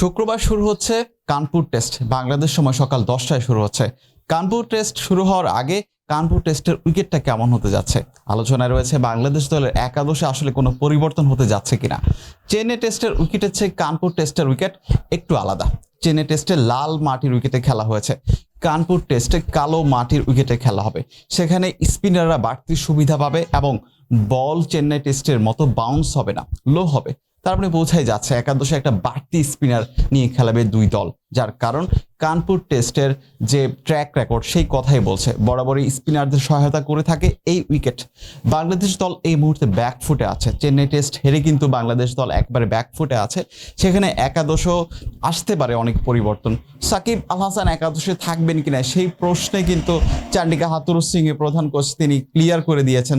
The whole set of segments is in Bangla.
শুক্রবার শুরু হচ্ছে কানপুর টেস্ট। বাংলাদেশ সময় সকাল 10টায় শুরু হচ্ছে। কানপুর টেস্ট শুরু হওয়ার আগে কানপুর টেস্টের উইকেটটা কেমন হতে যাচ্ছে আলোচনায় রয়েছে। বাংলাদেশ দলের একাদশে আসলে কোনো পরিবর্তন হতে যাচ্ছে কিনা। চেন্নাই টেস্টের উইকেটের চেয়ে কানপুর টেস্টের উইকেট একটু আলাদা। চেন্নাই টেস্টে লাল মাটির উইকেটে খেলা হয়েছে, কানপুর টেস্টে কালো মাটির উইকেটে খেলা হবে। সেখানে স্পিনাররা বাড়তি সুবিধা পাবে এবং বল চেন্নাই টেস্টের মতো বাউন্স হবে না, লো হবে। তার মানে বোঝাই যাচ্ছে একাদশে একটা বাড়তি স্পিনার নিয়ে খেলাবে দুই দল, যার কারণ কানপুর টেস্টের যে ট্র্যাক রেকর্ড সেই কথাই বলছে। বরাবরই স্পিনারদের সহায়তা করে থাকে এই উইকেট। বাংলাদেশ দল এই মুহূর্তে ব্যাকফুটে আছে। চেন্নাই টেস্ট হেরে কিন্তু বাংলাদেশ দল একবারে ব্যাকফুটে আছে। সেখানে একাদশও আসতে পারে অনেক পরিবর্তন। সাকিব আল হাসান একাদশে থাকবেন কিনা সেই প্রশ্নে কিন্তু চান্ডিকা হাথুরুসিংহে সিং এর প্রধান কোচ তিনি ক্লিয়ার করে দিয়েছেন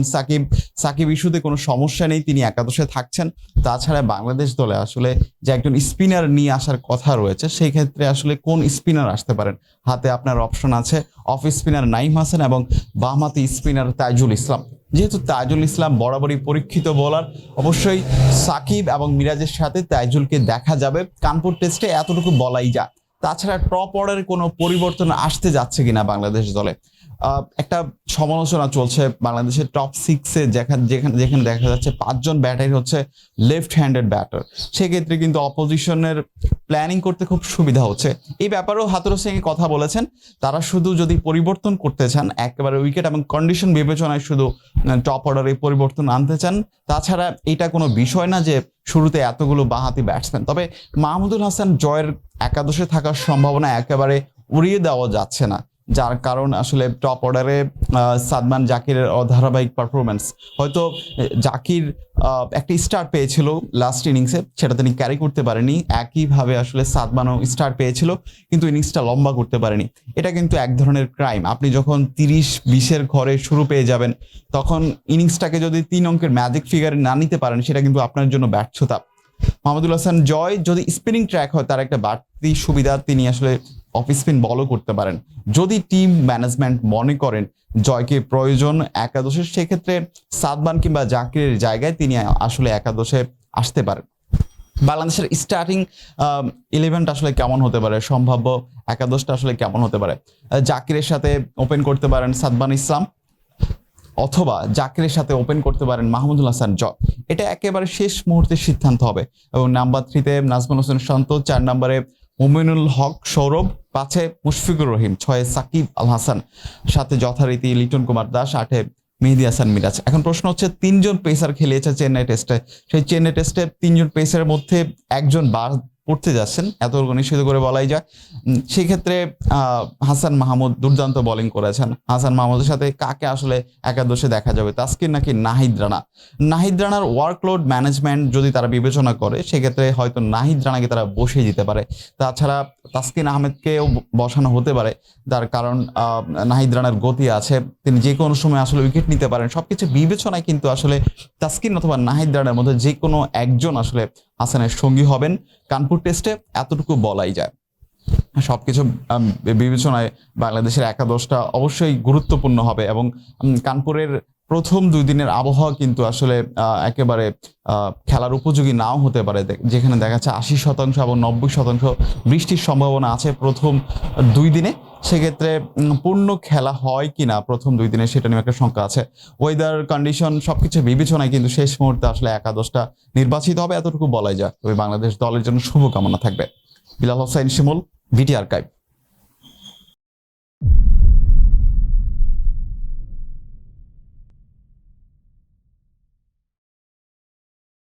সাকিব ইস্যুতে কোনো সমস্যা নেই, তিনি একাদশে থাকছেন। তাছাড়া বাংলাদেশ দলে আসলে যে একজন স্পিনার নিয়ে আসার কথা রয়েছে, সেই ক্ষেত্রে আসলে কোন স্পিনার আসতে পারেন। হাতে আপনার অপশন আছে অফ স্পিনার নাইম হাসান এবং বামহাতি স্পিনার তাইজুল ইসলাম। যেহেতু তাইজুল ইসলাম বরাবরই পরীক্ষিত বোলার, অবশ্যই সাকিব এবং মিরাজের সাথে তাইজুলকে দেখা যাবে কানপুর টেস্টে, এতটুকু বলাই যায়। তাছাড়া টপ অর্ডারে কোনো পরিবর্তন আসতে যাচ্ছে কিনা বাংলাদেশ দলে। একটা সমালোচনা চলছে বাংলাদেশের টপ 6-এ, যেখানে দেখা যাচ্ছে 5জন ব্যাটারি হচ্ছে লেফট হ্যান্ডেড ব্যাটার। সেক্ষেত্রে কিন্তু অপোজিশনের প্ল্যানিং করতে খুব সুবিধা হচ্ছে। এই ব্যাপারেও হাথুরুসিংহে সিং কথা বলেছেন, তারা শুধু যদি পরিবর্তন করতে চান একেবারে উইকেট এবং কন্ডিশন বিবেচনায় শুধু টপ অর্ডারে পরিবর্তন আনতে চান। তাছাড়া এটা কোনো বিষয় না যে শুরুতে এতগুলো বাঁহাতি ব্যাটসম্যান। তবে মাহমুদুল হাসান জয়ের একাদশে থাকার সম্ভাবনা একেবারে উড়িয়ে দেওয়া যাচ্ছে না, যার কারণ আসলে টপ অর্ডারে সাদমান জাকিরের অধারাবাহিক পারফরমেন্স। হয়তো জাকির একটা স্টার্ট পেয়েছিল লাস্ট ইনিংসে, সেটা তিনি ক্যারি করতে পারেনি। একইভাবে আসলে সাদমানও স্টার্ট পেয়েছিল কিন্তু ইনিংসটা লম্বা করতে পারেনি। এটা কিন্তু এক ধরনের ক্রাইম। আপনি যখন 30-20-এর ঘরে শুরু পেয়ে যাবেন, তখন ইনিংসটাকে যদি 3 অঙ্কের ম্যাজিক ফিগারে না নিতে পারেন, সেটা কিন্তু আপনার জন্য ব্যর্থতা। মাহমুদুল হাসান জয় যদি স্পিনিং ট্র্যাক হয়, তার একটা বাড়তি সুবিধা, তিনি আসলে অফ স্পিন বলও করতে পারেন। যদি টিম ম্যানেজমেন্ট মনে করেন জয়কে প্রয়োজন একাদশে, সেক্ষেত্রে সাদমান কিংবা জাকিরের জায়গায় তিনি আসলে একাদশে আসতে পারেন। বাংলাদেশের স্টার্টিং 11টা আসলে কেমন হতে পারে, সম্ভাব্য একাদশটা আসলে কেমন হতে পারে। জাকিরের সাথে ওপেন করতে পারেন সাদমান ইসলাম, অথবা জাকিরের সাথে ওপেন করতে পারেন মাহমুদুল হাসান জয়। এটা একেবারে শেষ মুহূর্তের সিদ্ধান্ত হবে। এবং নাম্বার 3-তে নাজমুল হোসেন শান্ত, 4 নম্বরে মুমিনুল হক সৌরভ, 5-এ মুশফিকুর রহিম, 6-এ সাকিব আল হাসান, 7-এ যথারীতি লিটন কুমার দাস, 8-এ মেহেদী হাসান মিরাজ। এখন প্রশ্ন হচ্ছে 3জন পেসার খেলিয়েছে চেন্নাই টেস্টে, সেই চেন্নাই টেস্টে 3জন পেসারের মধ্যে একজন বাদ পড়তে যাচ্ছেন, এত নিশ্চিত করে বলাই যায়। সেই ক্ষেত্রে হাসান মাহমুদ দুর্দান্ত বোলিং করেছেন। হাসান মাহমুদের সাথে কাকে আসলে একাদশে দেখা যাবে, তাসকিন নাকি নাহিদ রানা? নাহিদ রানার ওয়ার্কলোড ম্যানেজমেন্ট যদি তারা বিবেচনা করে, সেক্ষেত্রে হয়তো নাহিদ রানাকে তারা বসিয়ে দিতে পারে। তাছাড়া তাসকিন আহমেদকেও বসানো হতে পারে, তার কারণ নাহিদ রানার গতি আছে, তিনি যে কোনো সময় আসলে উইকেট নিতে পারেন। সবকিছু বিবেচনায় কিন্তু আসলে তাসকিন অথবা নাহিদ রানার মধ্যে যে কোনো একজন আসলে হাসানের সঙ্গী হবেন কানপুর টেস্টে, এতটুকু বলাই যায়। সবকিছু বিবেচনায় বাংলাদেশের একাদশটা অবশ্যই গুরুত্বপূর্ণ হবে। এবং কানপুরের প্রথম 2 দিনের আবহাওয়া কিন্তু আসলে একেবারে খেলার উপযোগী নাও হতে পারে, যেখানে দেখা যাচ্ছে 80% এবং 90% বৃষ্টির সম্ভাবনা আছে প্রথম 2 দিনে। সেক্ষেত্রে পূর্ণ খেলা হয় কিনা প্রথম 2 দিনে, সেটা নিয়ে একটা শঙ্কা আছে। ওয়েদার কন্ডিশন সবকিছু বিবেচনায় কিন্তু শেষ মুহূর্তে আসলে একাদশটা নির্বাচিত হবে, এতটুকু বলাই যায়। তবে বাংলাদেশ দলের জন্য শুভকামনা থাকবে। বিলাল হোসাইন শিমুল, বিটি আর্কাইভ।